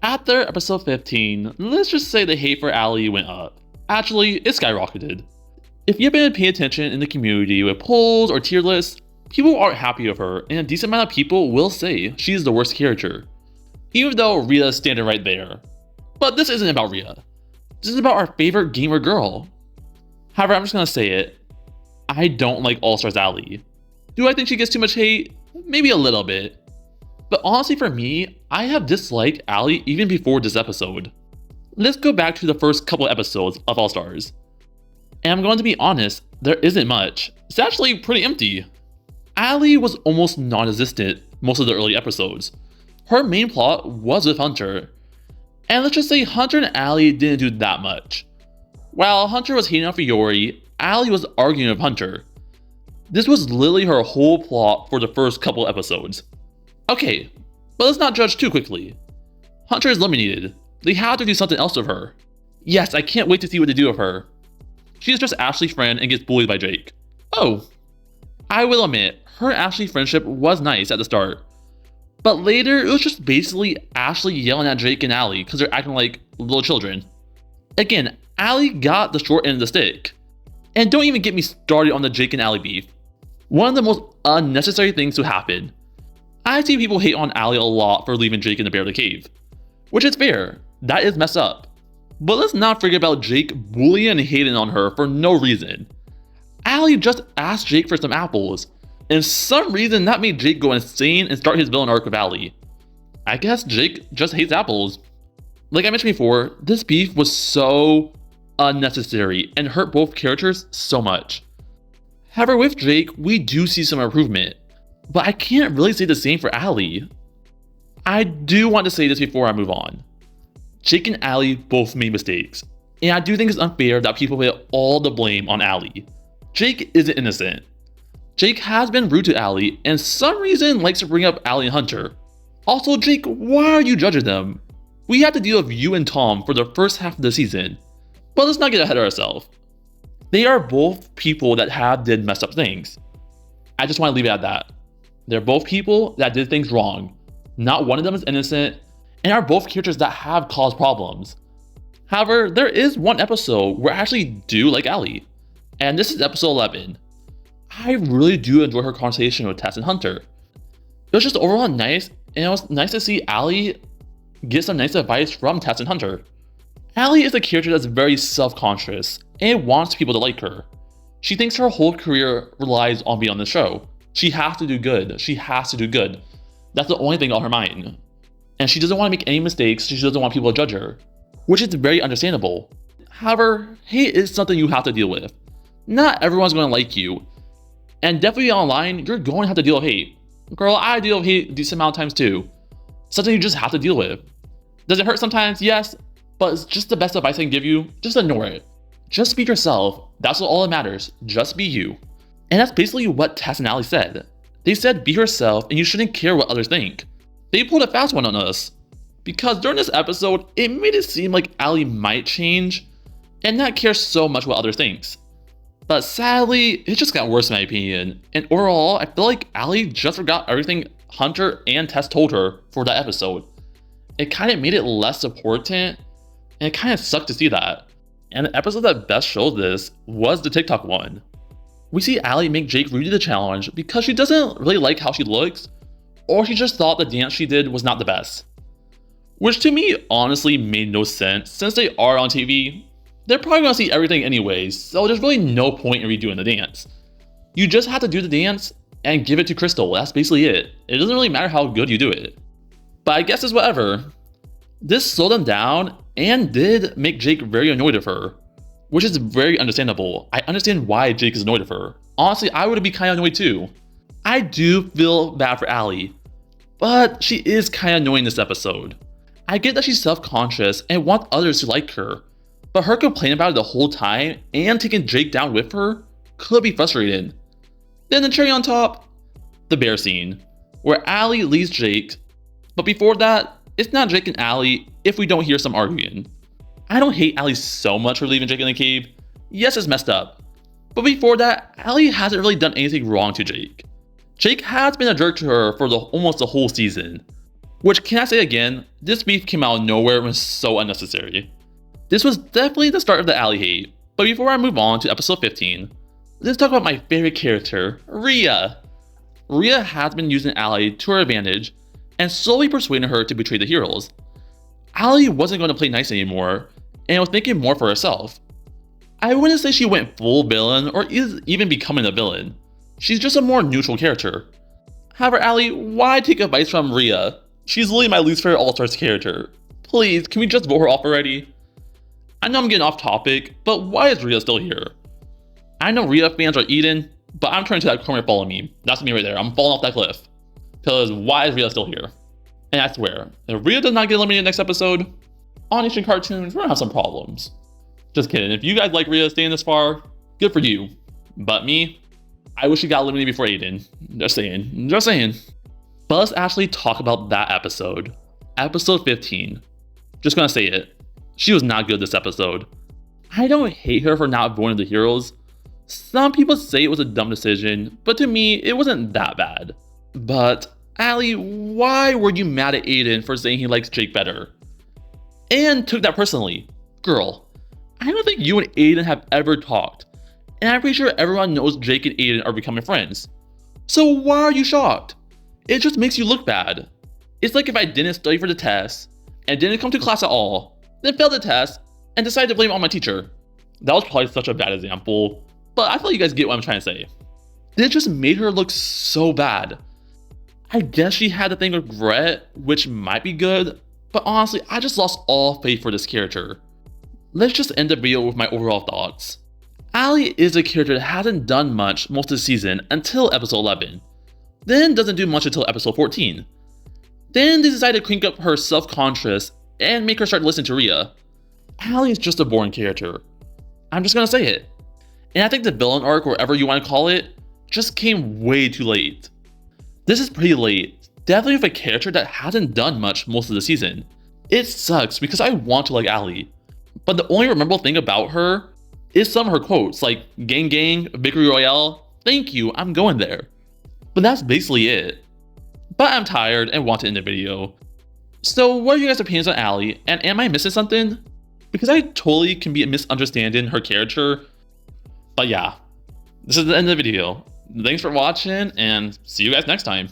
After episode 15, let's just say the hate for Allie went up. Actually, it skyrocketed. If you've been paying attention in the community with polls or tier lists, people aren't happy with her, and a decent amount of people will say she's the worst character. Even though Riya is standing right there. But this isn't about Riya. This is about our favorite gamer girl. However, I'm just gonna say it. I don't like All-Stars Allie. Do I think she gets too much hate? Maybe a little bit. But honestly for me, I have disliked Allie even before this episode. Let's go back to the first couple episodes of All-Stars. And I'm going to be honest, there isn't much. It's actually pretty empty. Allie was almost non-existent most of the early episodes. Her main plot was with Hunter. And let's just say Hunter and Allie didn't do that much. While Hunter was hating on Fiore, Allie was arguing with Hunter. This was literally her whole plot for the first couple episodes. Okay, but let's not judge too quickly. Hunter is eliminated. They have to do something else with her. Yes, I can't wait to see what they do with her. She is just Ashley's friend and gets bullied by Jake. Oh. I will admit, her and Ashley friendship was nice at the start. But later, it was just basically Ashley yelling at Jake and Allie because they're acting like little children. Again, Allie got the short end of the stick. And don't even get me started on the Jake and Allie beef. One of the most unnecessary things to happen. I see people hate on Allie a lot for leaving Jake in the Bearly Cave. Which is fair, that is messed up. But let's not forget about Jake bullying and hating on her for no reason. Allie just asked Jake for some apples, and for some reason that made Jake go insane and start his villain arc with Allie. I guess Jake just hates apples. Like I mentioned before, this beef was so unnecessary and hurt both characters so much. However, with Jake, we do see some improvement, but I can't really say the same for Allie. I do want to say this before I move on. Jake and Allie both made mistakes, and I do think it's unfair that people put all the blame on Allie. Jake isn't innocent. Jake has been rude to Allie, and for some reason likes to bring up Allie and Hunter. Also, Jake, why are you judging them? We had to deal with you and Tom for the first half of the season. But let's not get ahead of ourselves. They are both people that did messed up things. I just want to leave it at that. They're both people that did things wrong. Not one of them is innocent, and are both characters that have caused problems. However, there is one episode where I actually do like Allie, and this is episode 11. I really do enjoy her conversation with Tess and Hunter. It was just overall nice, and it was nice to see Allie get some nice advice from Tess and Hunter. Allie is a character that's very self-conscious and wants people to like her. She thinks her whole career relies on being on the show. She has to do good. She has to do good. That's the only thing on her mind. And she doesn't want to make any mistakes. She doesn't want people to judge her, which is very understandable. However, hate is something you have to deal with. Not everyone's going to like you. And definitely online, you're going to have to deal with hate. Girl, I deal with hate a decent amount of times too. Something you just have to deal with. Does it hurt sometimes? Yes. But it's just the best advice I can give you. Just ignore it. Just be yourself. That's all that matters. Just be you. And that's basically what Tess and Allie said. They said be yourself and you shouldn't care what others think. They pulled a fast one on us. Because during this episode, it made it seem like Allie might change and not care so much what others thinks. But sadly, it just got worse in my opinion. And overall, I feel like Allie just forgot everything Hunter and Tess told her for that episode. It kind of made it less important, and it kind of sucked to see that. And the episode that best showed this was the TikTok one. We see Allie make Jake redo the challenge because she doesn't really like how she looks, or she just thought the dance she did was not the best. Which to me honestly made no sense since they are on TV. They're probably gonna see everything anyways, so there's really no point in redoing the dance. You just have to do the dance and give it to Crystal, that's basically it. It doesn't really matter how good you do it. But I guess it's whatever. This slowed them down and did make Jake very annoyed of her, which is very understandable. I understand why Jake is annoyed of her. Honestly, I would be kind of annoyed too. I do feel bad for Allie, but she is kind of annoying this episode. I get that she's self-conscious and wants others to like her, but her complaining about it the whole time and taking Jake down with her could be frustrating. Then the cherry on top, the bear scene, where Allie leaves Jake, but before that, it's not Jake and Allie if we don't hear some arguing. I don't hate Allie so much for leaving Jake in the cave. Yes, it's messed up. But before that, Allie hasn't really done anything wrong to Jake. Jake has been a jerk to her for almost the whole season. Which, can I say again, this beef came out of nowhere and was so unnecessary. This was definitely the start of the Allie hate, but before I move on to episode 15, let's talk about my favorite character, Riya. Riya has been using Allie to her advantage and slowly persuading her to betray the heroes. Allie wasn't going to play nice anymore and was thinking more for herself. I wouldn't say she went full villain or is even becoming a villain. She's just a more neutral character. However, Allie, why take advice from Riya? She's literally my least favorite All-Stars character. Please, can we just vote her off already? I know I'm getting off topic, but why is Riya still here? I know Riya fans are eating, but I'm turning to that corner follow me. That's me right there. I'm falling off that cliff. Because why is Riya still here? And I swear, if Riya does not get eliminated next episode, on Asian cartoons, we're gonna have some problems. Just kidding. If you guys like Riya staying this far, good for you. But me, I wish she got eliminated before Aiden. Just saying. Just saying. But let's actually talk about that episode. Episode 15. Just gonna say it. She was not good this episode. I don't hate her for not voting the heroes. Some people say it was a dumb decision, but to me, it wasn't that bad. But, Allie, why were you mad at Aiden for saying he likes Jake better? And took that personally. Girl, I don't think you and Aiden have ever talked, and I'm pretty sure everyone knows Jake and Aiden are becoming friends. So why are you shocked? It just makes you look bad. It's like if I didn't study for the test, and didn't come to class at all, then failed the test, and decided to blame it on my teacher. That was probably such a bad example, but I feel like you guys get what I'm trying to say. This just made her look so bad. I guess she had the thing with regret, which might be good, but honestly, I just lost all faith for this character. Let's just end the video with my overall thoughts. Allie is a character that hasn't done much most of the season until episode 11, then doesn't do much until episode 14. Then they decided to crank up her self-conscious and make her start listening to Riya. Allie is just a boring character. I'm just gonna say it. And I think the villain arc, whatever you want to call it, just came way too late. This is pretty late, definitely with a character that hasn't done much most of the season. It sucks because I want to like Allie, but the only memorable thing about her is some of her quotes like "Gang Gang, Victory Royale, thank you, I'm going there." But that's basically it. But I'm tired and want to end the video. So what are you guys' opinions on Allie, and am I missing something? Because I totally can be misunderstanding her character. But yeah, this is the end of the video. Thanks for watching, and see you guys next time.